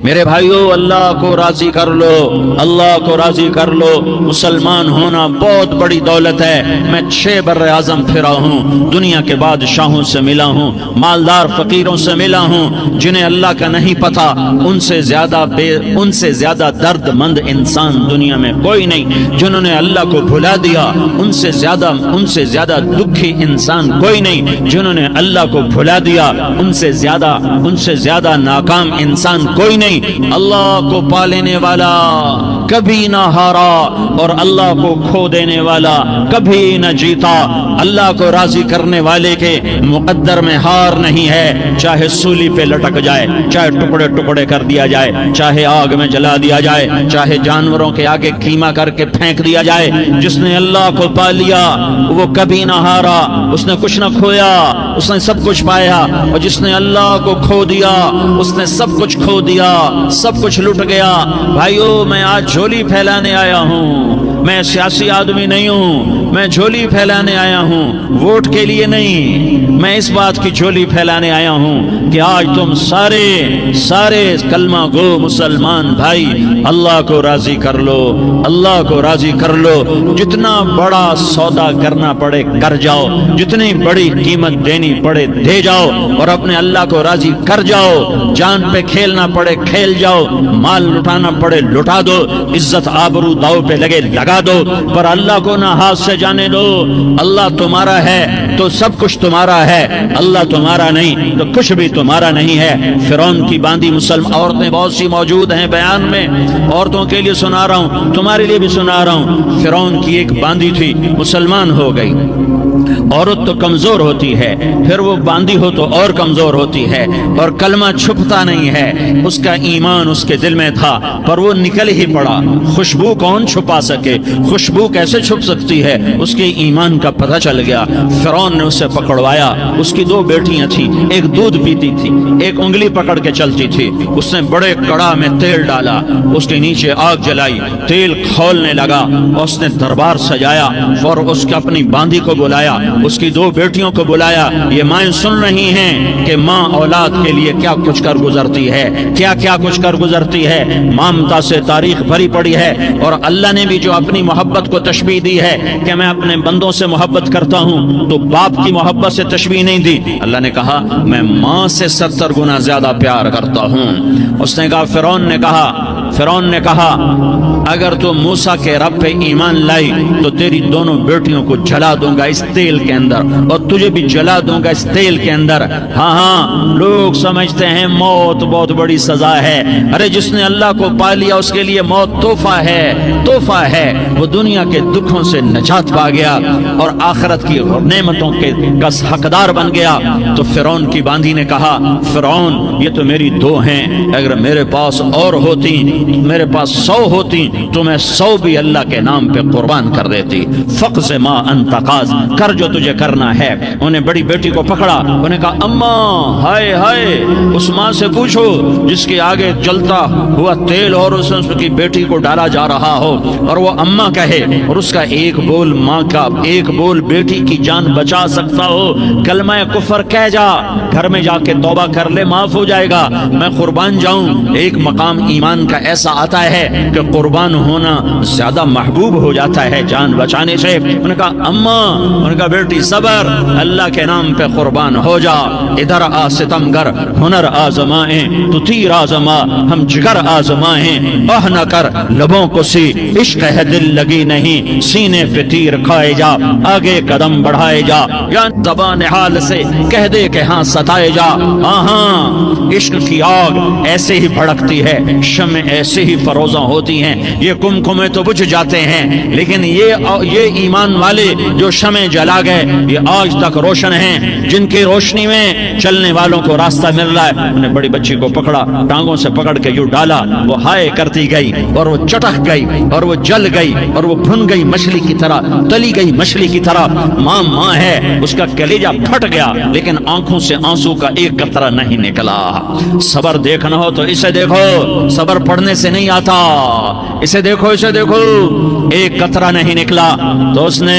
میرے بھائیو اللہ کو راضی کر لو، اللہ کو راضی کر لو۔ مسلمان ہونا بہت بڑی دولت ہے۔ میں 6 بر اعظم پھرا ہوں، دنیا کے بادشاہوں سے ملا ہوں، مالدار فقیروں سے ملا ہوں، جنہیں اللہ کا نہیں پتا ان سے زیادہ درد مند انسان دنیا میں کوئی نہیں۔ جنہوں نے اللہ کو بھلا دیا ان سے زیادہ دکھی انسان کوئی نہیں۔ جنہوں نے اللہ کو بھلا دیا ان سے زیادہ ناکام انسان کوئی نہیں۔ اللہ کو پا لینے والا کبھی نہ ہارا اور اللہ کو کھو دینے والا کبھی نہ جیتا۔ اللہ کو راضی کرنے والے کے مقدر میں ہار نہیں ہے، چاہے سولی پہ لٹک جائے، چاہے ٹکڑے ٹکڑے کر دیا جائے، چاہے آگ میں جلا دیا جائے، چاہے جانوروں کے آگے قیمہ کر کے پھینک دیا جائے۔ جس نے اللہ کو پا لیا وہ کبھی نہ ہارا، اس نے کچھ نہ کھویا، اس نے سب کچھ پایا۔ اور جس نے اللہ کو کھو دیا اس نے سب کچھ کھو دیا، سب کچھ لٹ گیا۔ بھائیو میں آج جھولی پھیلانے آیا ہوں، میں سیاسی آدمی نہیں ہوں، میں جھولی پھیلانے آیا ہوں، ووٹ کے لیے نہیں۔ میں اس بات کی جھولی پھیلانے آیا ہوں کہ آج تم سارے کلمہ گو مسلمان بھائی اللہ کو راضی کر لو، اللہ کو راضی کر لو۔ جتنا بڑا سودا کرنا پڑے کر جاؤ، جتنی بڑی قیمت دینی پڑے دے جاؤ، اور اپنے اللہ کو راضی کر جاؤ۔ جان پہ کھیلنا پڑے کھیل جاؤ، مال لٹانا پڑے لٹا دو، عزت آبرو داؤ پہ لگے لگا دو، پر اللہ کو نہ ہاتھ سے جانے دو۔ اللہ تمہارا ہے تو سب کچھ تمہارا ہے، اللہ تمہارا نہیں تو کچھ بھی تمہارا نہیں ہے۔ فرعون کی باندھی مسلم عورتیں بہت سی موجود ہیں بیان میں، عورتوں کے لیے سنا رہا ہوں، تمہارے لیے بھی سنا رہا ہوں۔ فرعون کی ایک باندھی تھی، مسلمان ہو گئی۔ عورت تو کمزور ہوتی ہے، پھر وہ باندھی ہو تو اور کمزور ہوتی ہے، اور کلمہ چھپتا نہیں ہے۔ اس کا ایمان اس کے دل میں تھا پر وہ نکل ہی پڑا۔ خوشبو کون چھپا سکے، خوشبو کیسے چھپ سکتی ہے؟ اس کے ایمان کا پتہ چل گیا۔ فرعون نے اسے پکڑوایا۔ اس کی 2 بیٹیاں تھیں، ایک دودھ پیتی تھی، ایک انگلی پکڑ کے چلتی تھی۔ اس نے بڑے کڑا میں تیل ڈالا، اس کے نیچے آگ جلائی، تیل کھولنے لگا، اس نے دربار سجایا اور اس کے اپنی باندھی کو بلایا، اس کی 2 بیٹیوں کو بلایا۔ یہ مائیں سن رہی ہیں کہ ماں اولاد کے لیے کیا کچھ کر گزرتی ہے، کیا کچھ کر گزرتی ہے۔ مامتا سے تاریخ بھری پڑی ہے، اور اللہ نے بھی جو اپنی محبت کو تشبیہ دی ہے کہ میں اپنے بندوں سے محبت کرتا ہوں، تو باپ کی محبت سے تشبیہ نہیں دی۔ اللہ نے کہا میں ماں سے 70 گنا زیادہ پیار کرتا ہوں۔ اس نے کہا فرعون نے کہا اگر تو موسیٰ کے رب پہ ایمان لائی تو تیری دونوں بیٹیوں کو جلا دوں گا اس تیل کے اندر، اور تجھے بھی جلا دوں گا اس تیل کے اندر۔ ہاں لوگ سمجھتے ہیں موت بہت بڑی سزا ہے۔ ارے جس نے اللہ کو پا لیا اس کے لیے موت تحفہ ہے۔ وہ دنیا کے دکھوں سے نجات پا گیا اور آخرت کی نعمتوں کے حقدار بن گیا۔ تو فرعون کی باندھی نے کہا فرعون یہ تو میری 2 ہیں، اگر میرے پاس اور ہوتی، میرے پاس 100 ہوتی تو میں 100 بھی اللہ کے نام پہ قربان کر دیتی۔ فقض ما انت قاض، کر جو تجھے کرنا ہے۔ انہیں بڑی بیٹی کو پکڑا، انہیں کہا اماں ہائے اس ماں سے پوچھو جس کے آگے جلتا ہوا تیل اور اس کی بیٹی کو ڈالا جا رہا ہو، اور وہ اماں کہے، اور اس کا ایک بول ماں کا، ایک بول بیٹی کی جان بچا سکتا ہو۔ کلمہ کفر کہہ جا، گھر میں جا کے توبہ کر لے، معاف ہو جائے گا۔ میں قربان جاؤں۔ ایک مقام ایمان کا ایسا آتا ہے کہ قربان ہونا زیادہ محبوب ہو جاتا ہے جان بچانے سے۔ انہوں نے کہا اماں، انہوں نے کہا بیٹی صبر، اللہ کے نام پہ قربان ہو جا۔ ادھر آ ستمگر ہنر آزمائیں، تو تیر آزما ہم جگر آزمائیں۔ آہ نہ کر لبوں کو سی، عشق ہے دل لگی نہیں، سینے پہ تیر کھائے جا، آگے قدم بڑھائے جا، یا زبان حال سے کہہ دے کہ ہاں ستائے جا۔ ہاں عشق کی آگ ایسے ہی بھڑکتی ہے، شمع ایسے ہی فروزاں ہوتی ہیں۔ یہ کمکمے تو بجھ جاتے ہیں، لیکن یہ ایمان والے جو شمع جلا گئے یہ آج تک روشن ہیں، جن کی روشنی میں چلنے والوں کو راستہ مل رہا ہے۔ انہیں بڑی بچی کو پکڑا، ٹانگوں سے پکڑ کے یوں ڈالا، وہ ہائے کرتی گئی اور وہ چٹک گئی اور وہ جل گئی اور وہ بھن گئی مچھلی کی طرح، تلی گئی مچھلی کی طرح۔ ماں ہے، اس کا کلیجہ پھٹ گیا لیکن آنکھوں سے آنسو کا ایک قطرہ نہیں نکلا۔ صبر دیکھنا ہو تو اسے دیکھو، صبر پڑھنے سے نہیں آتا، اسے دیکھو، اسے دیکھو۔ ایک قطرہ نہیں نکلا تو اس نے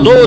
2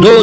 2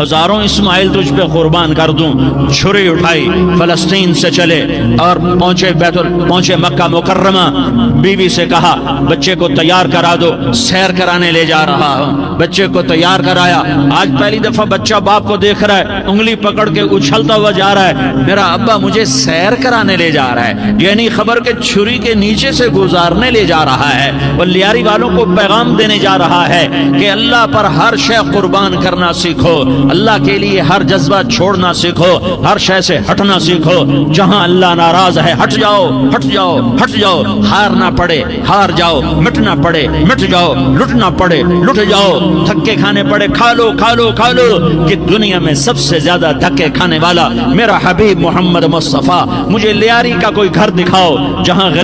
ہزاروں اسماعیل تجھ پہ قربان کر دوں. چھری اٹھائی, فلسطین سے چلے اور پہنچے مکہ مکرمہ. بیوی سے کہا بچے کو تیار کرا دو, سیر کرانے لے جا رہا ہوں. بچے کو تیار کرایا. آج پہلی دفعہ بچہ باپ کو دیکھ رہا ہے, انگلی پکڑ کے اچھلتا ہوا جا رہا ہے, میرا ابا مجھے سیر کرانے لے جا رہا ہے, یعنی خبر کے چھری کے نیچے سے گزارنے لے جا رہا ہے. اور لیاری والوں کو پیغام دینے جا رہا ہے کہ اللہ پر ہر شے قربان کرنا سیکھو, اللہ کے لیے ہر جذبہ چھوڑنا سیکھو, ہر شے سے ہٹنا سیکھو. جہاں اللہ ناراض ہے ہٹ جاؤ, ہٹ جاؤ, ہٹ جاؤ. ہارنا پڑے ہار جاؤ, مٹنا پڑے مٹ جاؤ, لٹنا پڑے لٹ جاؤ, دھکے کھانے پڑے کھا لو کھا لو کھا لو. کہ دنیا میں سب سے زیادہ دھکے کھانے والا میرا حبیب محمد مصطفیٰ. مجھے لیاری کا کوئی گھر دکھاؤ جہاں غریب